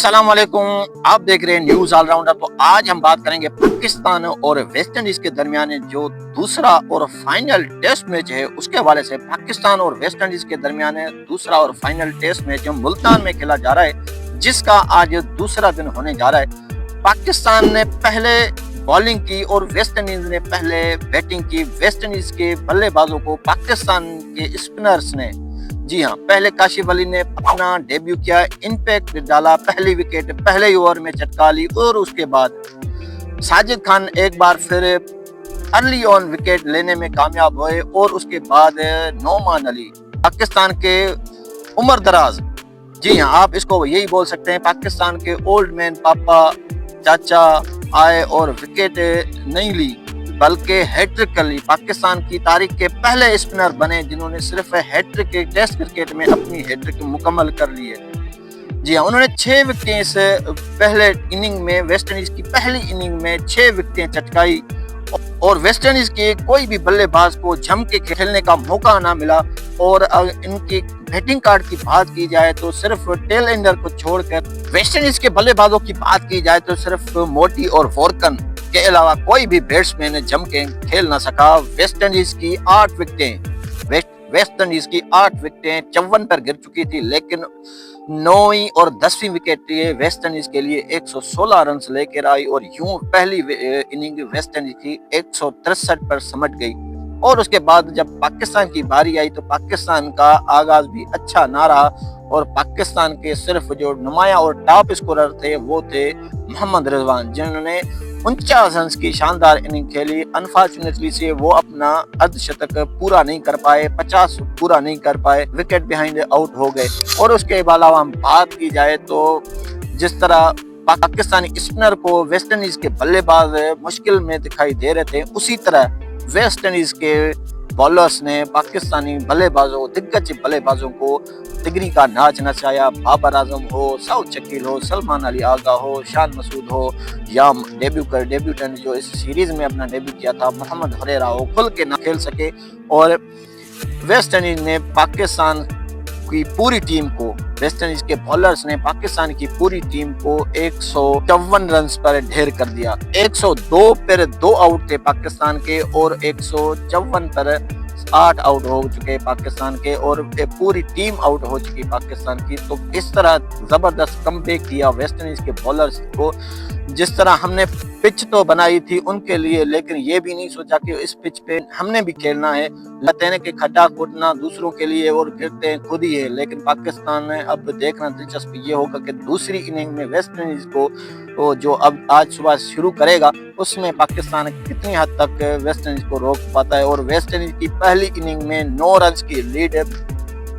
अस्सलाम वालेकुम, आप देख रहे हैं न्यूज ऑलराउंडर। तो आज हम बात करेंगे पाकिस्तान और वेस्ट इंडीज के दरमियान जो दूसरा और फाइनल टेस्ट मैच है उसके हवाले से। पाकिस्तान और वेस्ट इंडीज के दरमियान दूसरा और फाइनल टेस्ट मैच मुल्तान में खेला जा रहा है, जिसका आज दूसरा दिन होने जा रहा है। पाकिस्तान ने पहले बॉलिंग की और वेस्ट इंडीज ने पहले बैटिंग की। वेस्ट इंडीज के बल्लेबाजों को पाकिस्तान के स्पिनर्स ने, जी हाँ, पहले काशिफ अली ने अपना डेब्यू किया, इम्पैक्ट डाला, पहली विकेट पहले ही ओवर में चटका ली और उसके बाद साजिद खान एक बार फिर अर्ली ऑन विकेट लेने में कामयाब हुए और उसके बाद नोमान अली, पाकिस्तान के उम्र दराज, जी हाँ आप इसको यही बोल सकते हैं, पाकिस्तान के ओल्ड मैन पापा चाचा आए और विकेट नहीं ली बल्कि हैट्रिक कर ली। पाकिस्तान की तारीख के पहले स्पिनर बने जिन्होंने सिर्फ हैट्रिक के टेस्ट क्रिकेट में अपनी हैट्रिक मुकम्मल कर ली है। जी हाँ, उन्होंने 6 विकेटें इस पहले इनिंग में, वेस्ट इंडीज की पहली इनिंग में 6 विकेटें चटकाई और वेस्ट इंडीज के कोई भी बल्लेबाज को जम के खेलने का मौका ना मिला। और इनकी बैटिंग कार्ड की बात की जाए तो सिर्फ टेल एंडर को छोड़कर वेस्ट इंडीज के बल्लेबाजों की बात की जाए तो सिर्फ मोटी और वॉर्कन के अलावा कोई भी बैट्समैन जम के खेल ना सका। वेस्ट इंडीज की 8 विकेटें, वेस्ट इंडीज की 8 विकेटें 54 पर गिर चुकी थी, लेकिन 9वीं और 10वीं विकेट वेस्ट इंडीज के लिए 116 रन लेकर आई और यूं पहली इनिंग वेस्ट इंडीज की 163 पर समट गई। और उसके बाद जब पाकिस्तान की बारी आई तो पाकिस्तान का आगाज भी अच्छा ना रहा और पाकिस्तान के सिर्फ जो नुमाया और टॉप स्कोरर थे वो थे मोहम्मद रिजवान, जिन्होंने 49 रन की शानदार इनिंग खेली। अनफॉर्चुनेटली से वो अपना अर्धशतक पूरा नहीं कर पाए, 50 पूरा नहीं कर पाए, विकेट बिहाइंड आउट हो गए। और उसके अलावा हम बात की जाए तो जिस तरह पाकिस्तानी स्पिनर को वेस्ट इंडीज के बल्लेबाज मुश्किल में दिखाई दे रहे थे, उसी तरह वेस्ट इंडीज के बॉलर्स ने पाकिस्तानी बल्लेबाजों, दिग्गज बल्लेबाजों को तिगरी का नाच नचाया। बाबर आजम हो, सऊद शकील हो, सलमान अली आगा हो, शान मसूद हो, या डेब्यूटेंट जो इस सीरीज में अपना डेब्यू किया था मोहम्मद हरेरा हो, खुल के ना खेल सके। और वेस्ट इंडीज ने पाकिस्तान की पूरी टीम को, वेस्ट इंडीज के बॉलर्स ने पाकिस्तान की पूरी टीम को 154 रन पर ढेर कर दिया। 102 पर 2 आउट थे पाकिस्तान के और 154 पर 8 आउट हो चुके पाकिस्तान के और पूरी टीम आउट हो चुकी पाकिस्तान की। तो इस तरह जबरदस्त कमबैक किया वेस्ट इंडीज के बॉलर्स को। जिस तरह हमने पिच तो बनाई थी उनके लिए, लेकिन ये भी नहीं सोचा कि इस पिच पे हमने भी खेलना है। लतेने के खड्डा खोदना दूसरों के लिए और गिरते हैं खुद ही है। लेकिन पाकिस्तान ने अब देखना दिलचस्प ये होगा कि दूसरी इनिंग में वेस्ट इंडीज को जो अब आज सुबह शुरू करेगा उसमें पाकिस्तान कितनी हद तक वेस्ट इंडीज को रोक पाता है। और वेस्ट इंडीज की पहली इनिंग में 9 रन की लीड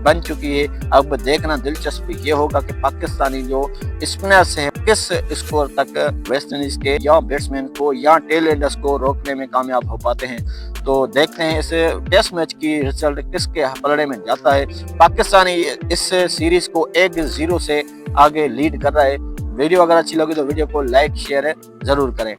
बन चुकी है। अब देखना दिलचस्प ये होगा कि पाकिस्तानी जो स्पिनर्स है किस स्कोर तक वेस्ट इंडीज के या बैट्समैन को या टेल एंडर्स को रोकने में कामयाब हो पाते हैं। तो देखते हैं इस टेस्ट मैच की रिजल्ट किसके पलड़े में जाता है। पाकिस्तानी इस सीरीज को 1-0 से आगे लीड कर रहा है। वीडियो अगर अच्छी लगी तो वीडियो को लाइक शेयर जरूर करें।